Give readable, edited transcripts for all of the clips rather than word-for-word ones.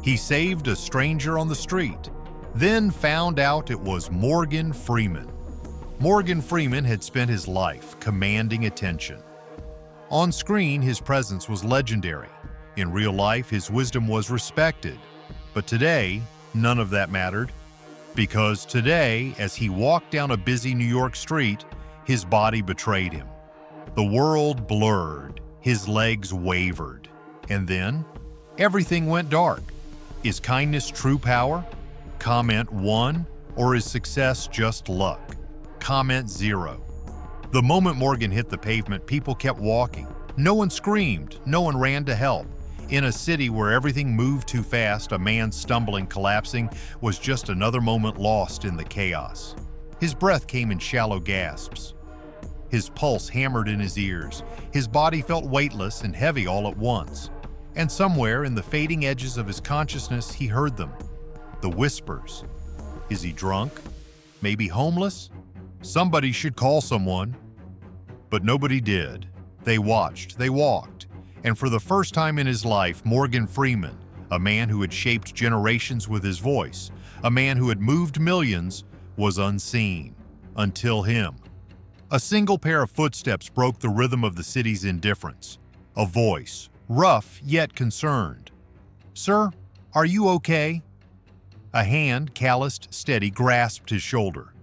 He saved a stranger on the street, then found out it was Morgan Freeman. Morgan Freeman had spent his life commanding attention. On screen, his presence was legendary. In real life, his wisdom was respected. But today, none of that mattered. Because today, as he walked down a busy New York street, his body betrayed him. The world blurred, his legs wavered, and then everything went dark. Is kindness true power? Comment 1, or is success just luck? Comment 0. The moment Morgan hit the pavement, people kept walking. No one screamed, no one ran to help. In a city where everything moved too fast, a man stumbling, collapsing, was just another moment lost in the chaos. His breath came in shallow gasps. His pulse hammered in his ears. His body felt weightless and heavy all at once. And somewhere in the fading edges of his consciousness, he heard them. The whispers. Is he drunk? Maybe homeless? Somebody should call someone. But nobody did. They watched, they walked. And for the first time in his life, Morgan Freeman, a man who had shaped generations with his voice, a man who had moved millions, was unseen. Until him. A single pair of footsteps broke the rhythm of the city's indifference. A voice, rough yet concerned. "Sir, are you okay?" A hand, calloused, steady, grasped his shoulder.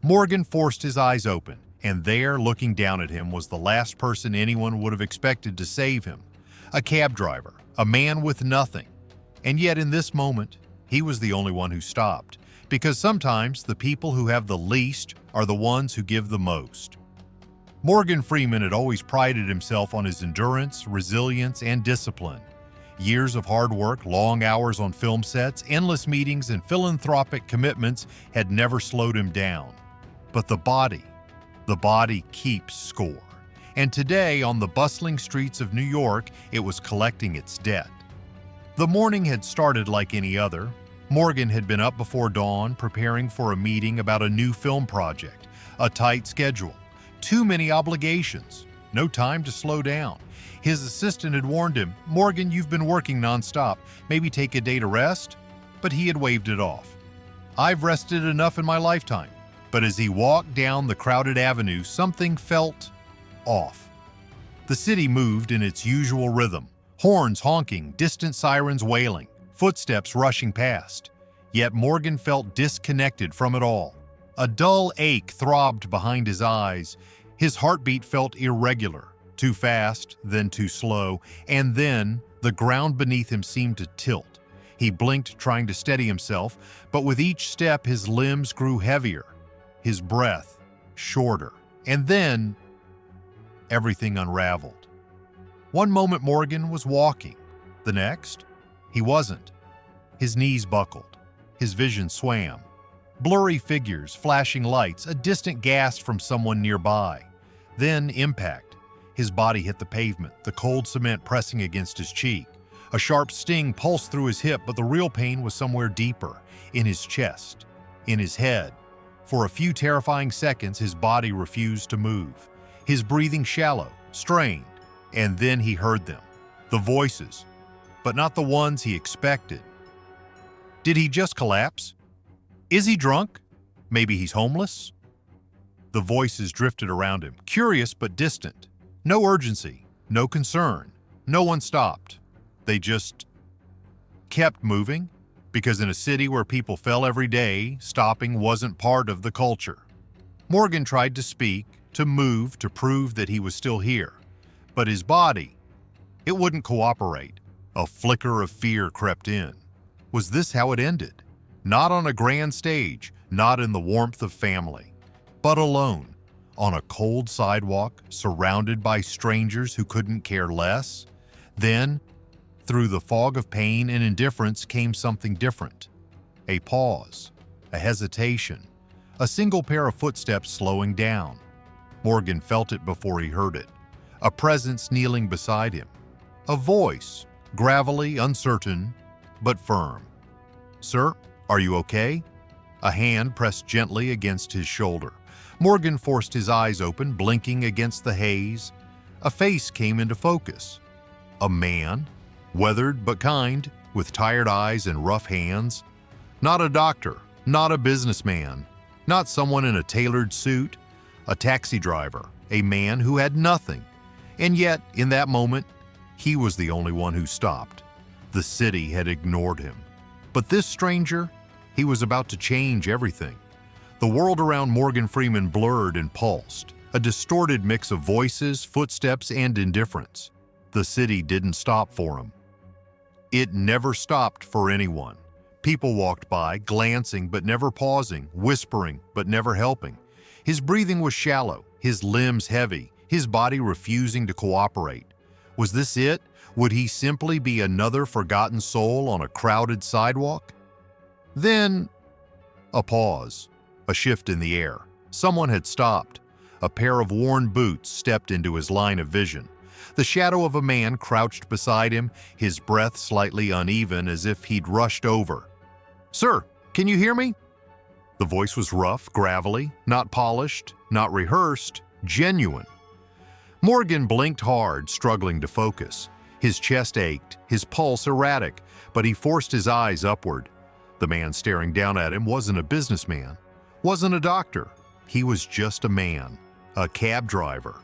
Morgan forced his eyes open, and there, looking down at him, was the last person anyone would have expected to save him. A cab driver, a man with nothing. And yet in this moment, he was the only one who stopped, because sometimes the people who have the least are the ones who give the most. Morgan Freeman had always prided himself on his endurance, resilience, and discipline. Years of hard work, long hours on film sets, endless meetings, and philanthropic commitments had never slowed him down. But the body keeps score. And today, on the bustling streets of New York, it was collecting its debt. The morning had started like any other. Morgan had been up before dawn, preparing for a meeting about a new film project, a tight schedule, too many obligations, no time to slow down. His assistant had warned him, "Morgan, you've been working nonstop. Maybe take a day to rest?" But he had waved it off. "I've rested enough in my lifetime." But as he walked down the crowded avenue, something felt off. The city moved in its usual rhythm, horns honking, distant sirens wailing, footsteps rushing past. Yet Morgan felt disconnected from it all. A dull ache throbbed behind his eyes. His heartbeat felt irregular, too fast, then too slow, and then the ground beneath him seemed to tilt. He blinked, trying to steady himself, but with each step his limbs grew heavier, his breath shorter, and then everything unraveled. One moment Morgan was walking. The next, he wasn't. His knees buckled. His vision swam. Blurry figures, flashing lights, a distant gasp from someone nearby. Then impact. His body hit the pavement, the cold cement pressing against his cheek. A sharp sting pulsed through his hip, but the real pain was somewhere deeper, in his chest, in his head. For a few terrifying seconds, his body refused to move. His breathing shallow, strained, and then he heard them. The voices, but not the ones he expected. Did he just collapse? Is he drunk? Maybe he's homeless? The voices drifted around him, curious but distant. No urgency, no concern. No one stopped. They just kept moving, because in a city where people fell every day, stopping wasn't part of the culture. Morgan tried to speak, to move, to prove that he was still here. But his body, it wouldn't cooperate. A flicker of fear crept in. Was this how it ended? Not on a grand stage, not in the warmth of family, but alone, on a cold sidewalk, surrounded by strangers who couldn't care less? Then, through the fog of pain and indifference came something different. A pause, a hesitation, a single pair of footsteps slowing down. Morgan felt it before he heard it. A presence kneeling beside him. A voice, gravelly, uncertain, but firm. "Sir, are you okay?" A hand pressed gently against his shoulder. Morgan forced his eyes open, blinking against the haze. A face came into focus. A man, weathered but kind, with tired eyes and rough hands. Not a doctor, not a businessman, not someone in a tailored suit, a taxi driver, a man who had nothing. And yet, in that moment, he was the only one who stopped. The city had ignored him. But this stranger, he was about to change everything. The world around Morgan Freeman blurred and pulsed, a distorted mix of voices, footsteps, and indifference. The city didn't stop for him. It never stopped for anyone. People walked by, glancing but never pausing, whispering but never helping. His breathing was shallow, his limbs heavy, his body refusing to cooperate. Was this it? Would he simply be another forgotten soul on a crowded sidewalk? Then, a pause, a shift in the air. Someone had stopped. A pair of worn boots stepped into his line of vision. The shadow of a man crouched beside him, his breath slightly uneven as if he'd rushed over. "Sir, can you hear me?" The voice was rough, gravelly, not polished, not rehearsed, genuine. Morgan blinked hard, struggling to focus. His chest ached, his pulse erratic, but he forced his eyes upward. The man staring down at him wasn't a businessman, wasn't a doctor. He was just a man, a cab driver.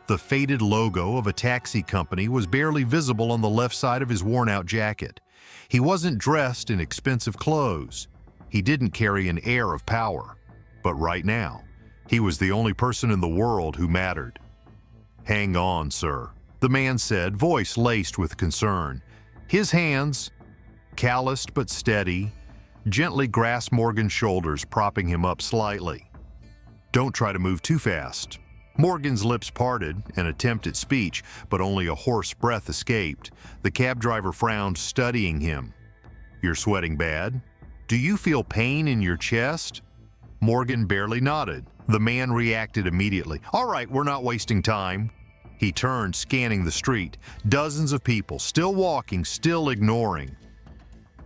The faded logo of a taxi company was barely visible on the left side of his worn-out jacket. He wasn't dressed in expensive clothes. He didn't carry an air of power. But right now, he was the only person in the world who mattered. "Hang on, sir," the man said, voice laced with concern. His hands, calloused but steady, gently grasped Morgan's shoulders, propping him up slightly. "Don't try to move too fast." Morgan's lips parted, an attempt at speech, but only a hoarse breath escaped. The cab driver frowned, studying him. "You're sweating bad? Do you feel pain in your chest?" Morgan barely nodded. The man reacted immediately. "All right, we're not wasting time." He turned, scanning the street. Dozens of people, still walking, still ignoring.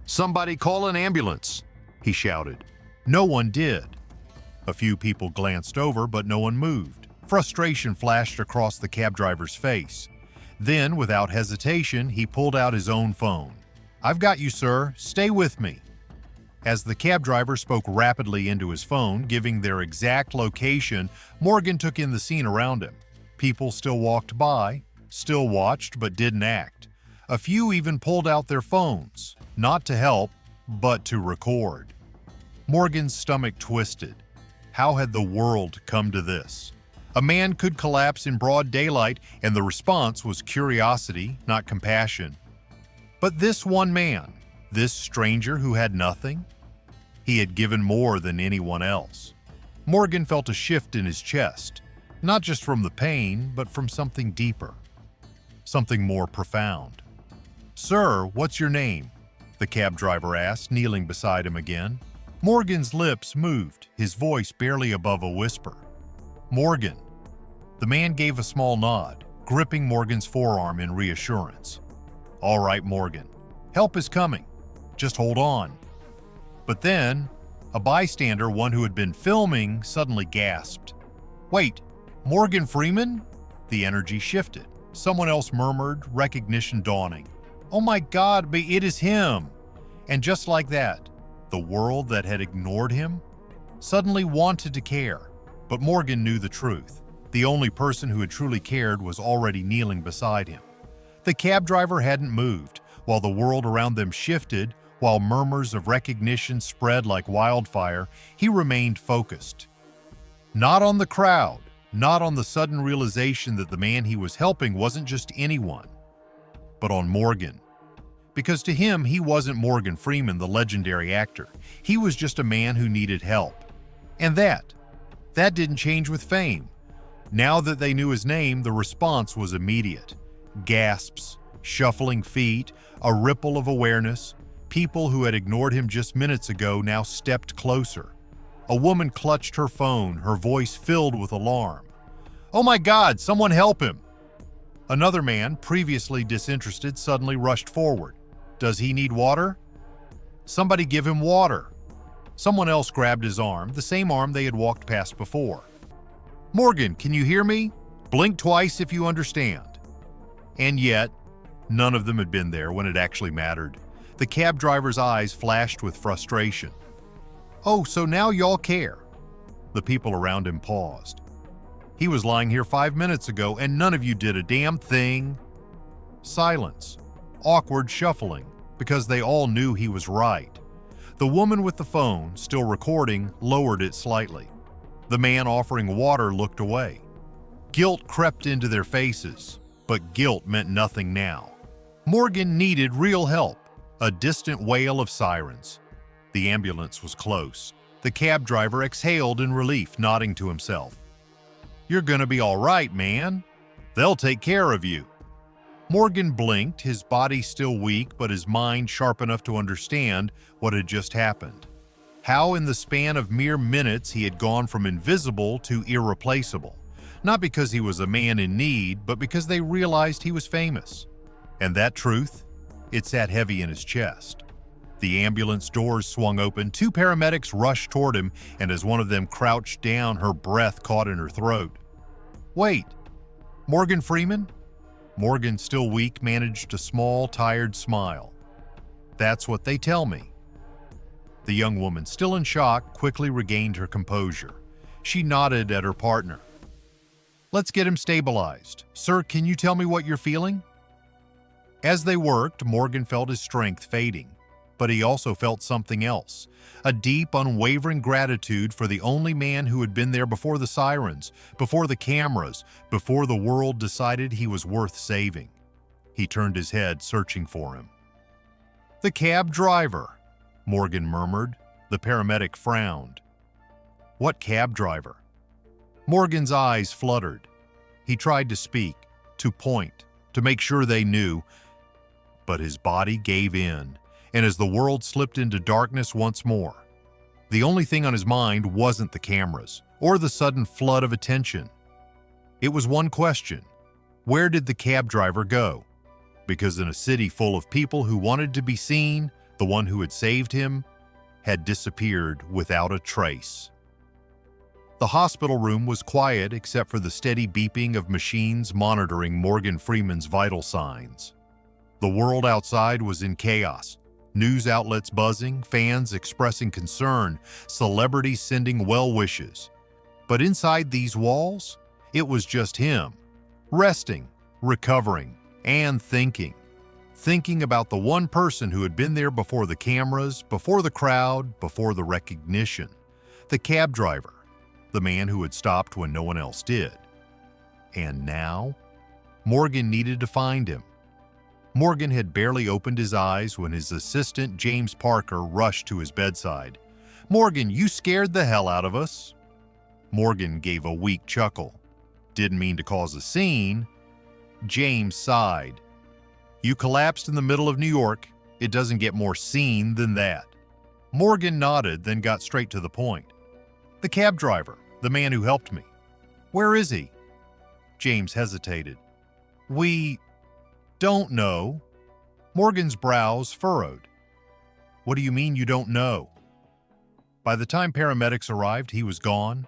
"Somebody call an ambulance," he shouted. No one did. A few people glanced over, but no one moved. Frustration flashed across the cab driver's face. Then, without hesitation, he pulled out his own phone. "I've got you, sir. Stay with me." As the cab driver spoke rapidly into his phone, giving their exact location, Morgan took in the scene around him. People still walked by, still watched but didn't act. A few even pulled out their phones, not to help, but to record. Morgan's stomach twisted. How had the world come to this? A man could collapse in broad daylight, and the response was curiosity, not compassion. But this one man, this stranger who had nothing, he had given more than anyone else. Morgan felt a shift in his chest, not just from the pain, but from something deeper, something more profound. "Sir, what's your name?" the cab driver asked, kneeling beside him again. Morgan's lips moved, his voice barely above a whisper. "Morgan." The man gave a small nod, gripping Morgan's forearm in reassurance. "All right, Morgan. Help is coming. Just hold on." But then, a bystander, one who had been filming, suddenly gasped. "Wait, Morgan Freeman?" The energy shifted. Someone else murmured, recognition dawning. "Oh my God, but it is him!" And just like that, the world that had ignored him suddenly wanted to care. But Morgan knew the truth. The only person who had truly cared was already kneeling beside him. The cab driver hadn't moved, while the world around them shifted, while murmurs of recognition spread like wildfire. He remained focused. Not on the crowd, not on the sudden realization that the man he was helping wasn't just anyone, but on Morgan. Because to him, he wasn't Morgan Freeman, the legendary actor. He was just a man who needed help. And that didn't change with fame. Now that they knew his name, the response was immediate. Gasps, shuffling feet, a ripple of awareness. People who had ignored him just minutes ago now stepped closer. A woman clutched her phone, her voice filled with alarm. "Oh my God, someone help him!" Another man, previously disinterested, suddenly rushed forward. "Does he need water?" "Somebody give him water." Someone else grabbed his arm, the same arm they had walked past before. "Morgan, can you hear me? Blink twice if you understand." And yet, none of them had been there when it actually mattered. The cab driver's eyes flashed with frustration. "Oh, so now y'all care?" The people around him paused. "He was lying here 5 minutes ago and none of you did a damn thing." Silence. Awkward shuffling, because they all knew he was right. The woman with the phone, still recording, lowered it slightly. The man offering water looked away. Guilt crept into their faces, but guilt meant nothing now. Morgan needed real help, a distant wail of sirens. The ambulance was close. The cab driver exhaled in relief, nodding to himself. "You're gonna be all right, man. They'll take care of you." Morgan blinked, his body still weak but his mind sharp enough to understand what had just happened. How in the span of mere minutes he had gone from invisible to irreplaceable. Not because he was a man in need, but because they realized he was famous. And that truth, it sat heavy in his chest. The ambulance doors swung open, 2 paramedics rushed toward him, and as one of them crouched down, her breath caught in her throat. "Wait, Morgan Freeman?" Morgan, still weak, managed a small, tired smile. "That's what they tell me." The young woman, still in shock, quickly regained her composure. She nodded at her partner. "Let's get him stabilized. Sir, can you tell me what you're feeling?" As they worked, Morgan felt his strength fading, but he also felt something else, a deep, unwavering gratitude for the only man who had been there before the sirens, before the cameras, before the world decided he was worth saving. He turned his head, searching for him. "The cab driver," Morgan murmured. The paramedic frowned. "What cab driver?" Morgan's eyes fluttered. He tried to speak, to point, to make sure they knew, but his body gave in. And as the world slipped into darkness once more, the only thing on his mind wasn't the cameras or the sudden flood of attention. It was one question: where did the cab driver go? Because in a city full of people who wanted to be seen, the one who had saved him had disappeared without a trace. The hospital room was quiet except for the steady beeping of machines monitoring Morgan Freeman's vital signs. The world outside was in chaos. News outlets buzzing, fans expressing concern, celebrities sending well wishes. But inside these walls, it was just him, resting, recovering, and thinking. Thinking about the one person who had been there before the cameras, before the crowd, before the recognition. The cab driver, the man who had stopped when no one else did. And now, Morgan needed to find him. Morgan had barely opened his eyes when his assistant, James Parker, rushed to his bedside. "Morgan, you scared the hell out of us." Morgan gave a weak chuckle. Didn't mean to cause a scene. James sighed. "You collapsed in the middle of New York. It doesn't get more scene than that." Morgan nodded, then got straight to the point. "The cab driver, the man who helped me. Where is he?" James hesitated. "We don't know." Morgan's brows furrowed. "What do you mean you don't know?" By the time paramedics arrived, he was gone.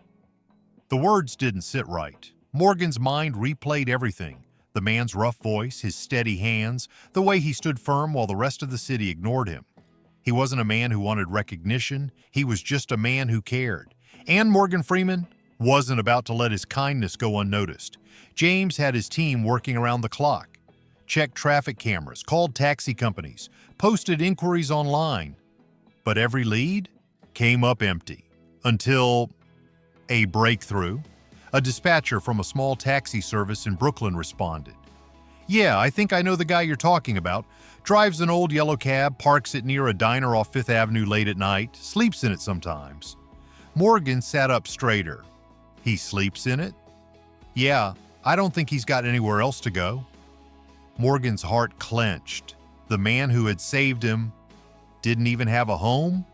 The words didn't sit right. Morgan's mind replayed everything. The man's rough voice, his steady hands, the way he stood firm while the rest of the city ignored him. He wasn't a man who wanted recognition. He was just a man who cared. And Morgan Freeman wasn't about to let his kindness go unnoticed. James had his team working around the clock. Checked traffic cameras, called taxi companies, posted inquiries online. But every lead came up empty. Until a breakthrough. A dispatcher from a small taxi service in Brooklyn responded. "Yeah, I think I know the guy you're talking about. Drives an old yellow cab, parks it near a diner off 5th Avenue late at night, sleeps in it sometimes." Morgan sat up straighter. "He sleeps in it?" "Yeah, I don't think he's got anywhere else to go." Morgan's heart clenched. The man who had saved him didn't even have a home?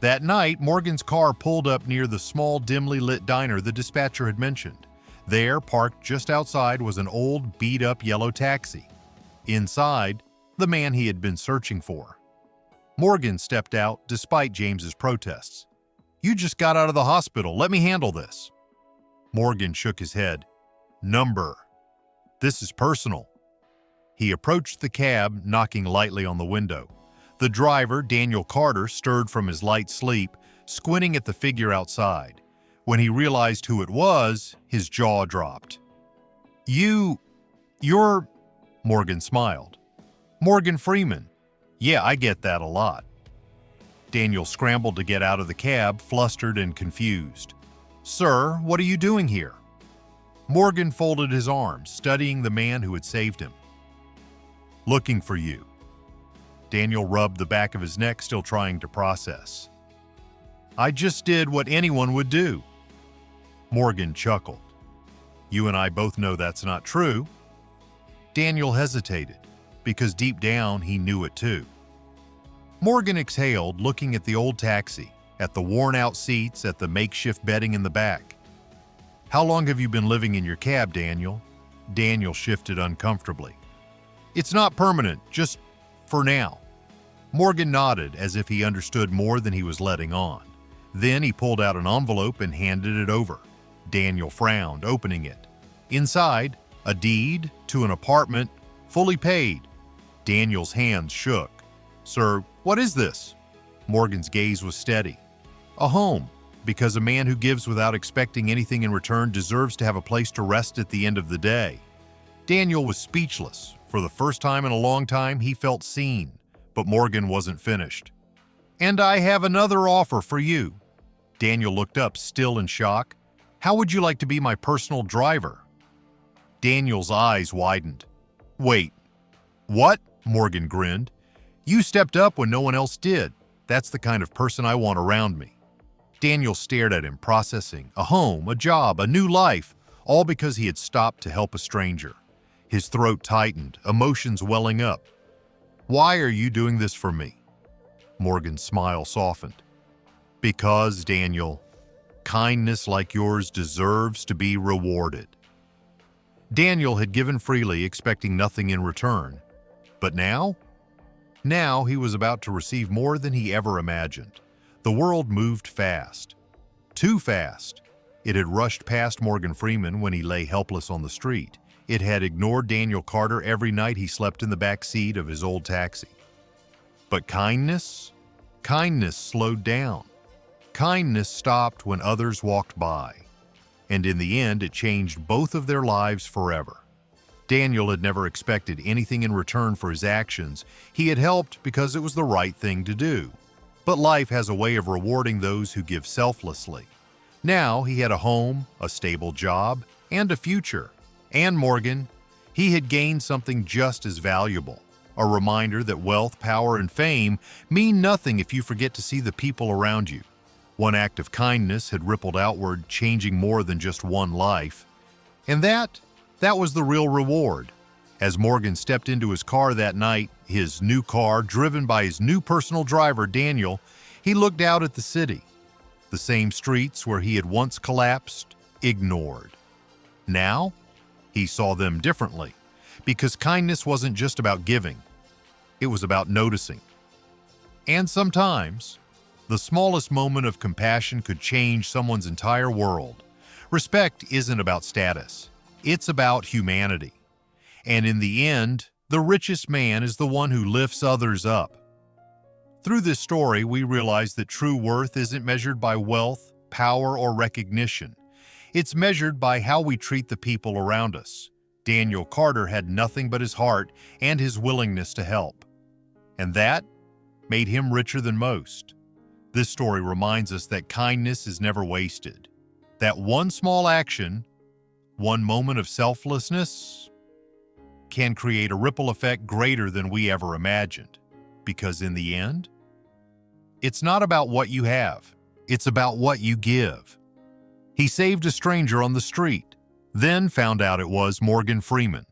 That night, Morgan's car pulled up near the small, dimly lit diner the dispatcher had mentioned. There, parked just outside, was an old, beat-up yellow taxi. Inside, the man he had been searching for. Morgan stepped out, despite James's protests. "You just got out of the hospital. Let me handle this." Morgan shook his head. "Number. This is personal." He approached the cab, knocking lightly on the window. The driver, Daniel Carter, stirred from his light sleep, squinting at the figure outside. When he realized who it was, his jaw dropped. You're... Morgan smiled. Morgan Freeman. Yeah, I get that a lot. Daniel scrambled to get out of the cab, flustered and confused. Sir, what are you doing here? Morgan folded his arms, studying the man who had saved him. Looking for you. Daniel rubbed the back of his neck, still trying to process. I just did what anyone would do. Morgan chuckled. You and I both know that's not true. Daniel hesitated, because deep down he knew it too. Morgan exhaled, looking at the old taxi, at the worn-out seats, at the makeshift bedding in the back. How long have you been living in your cab, Daniel? Daniel shifted uncomfortably. It's not permanent, just for now. Morgan nodded as if he understood more than he was letting on. Then he pulled out an envelope and handed it over. Daniel frowned, opening it. Inside, a deed to an apartment, fully paid. Daniel's hands shook. Sir, what is this? Morgan's gaze was steady. A home, because a man who gives without expecting anything in return deserves to have a place to rest at the end of the day. Daniel was speechless. For the first time in a long time, he felt seen, but Morgan wasn't finished. And I have another offer for you. Daniel looked up, still in shock. How would you like to be my personal driver? Daniel's eyes widened. Wait, what? Morgan grinned. You stepped up when no one else did. That's the kind of person I want around me. Daniel stared at him, processing. A home, a job, a new life, all because he had stopped to help a stranger. His throat tightened, emotions welling up. Why are you doing this for me? Morgan's smile softened. Because, Daniel, kindness like yours deserves to be rewarded. Daniel had given freely, expecting nothing in return. But now? Now he was about to receive more than he ever imagined. The world moved fast. Too fast. It had rushed past Morgan Freeman when he lay helpless on the street. It had ignored Daniel Carter every night he slept in the back seat of his old taxi. But kindness? Kindness slowed down. Kindness stopped when others walked by. And in the end, it changed both of their lives forever. Daniel had never expected anything in return for his actions. He had helped because it was the right thing to do. But life has a way of rewarding those who give selflessly. Now he had a home, a stable job, and a future. And Morgan, he had gained something just as valuable. A reminder that wealth, power, and fame mean nothing if you forget to see the people around you. One act of kindness had rippled outward, changing more than just one life. And that was the real reward. As Morgan stepped into his car that night, his new car, driven by his new personal driver, Daniel, he looked out at the city. The same streets where he had once collapsed, ignored. Now, he saw them differently, because kindness wasn't just about giving. It was about noticing. And sometimes, the smallest moment of compassion could change someone's entire world. Respect isn't about status. It's about humanity. And in the end, the richest man is the one who lifts others up. Through this story, we realize that true worth isn't measured by wealth, power, or recognition. It's measured by how we treat the people around us. Daniel Carter had nothing but his heart and his willingness to help. And that made him richer than most. This story reminds us that kindness is never wasted. That one small action, one moment of selflessness, can create a ripple effect greater than we ever imagined. Because in the end, it's not about what you have, it's about what you give. He saved a stranger on the street, then found out it was Morgan Freeman.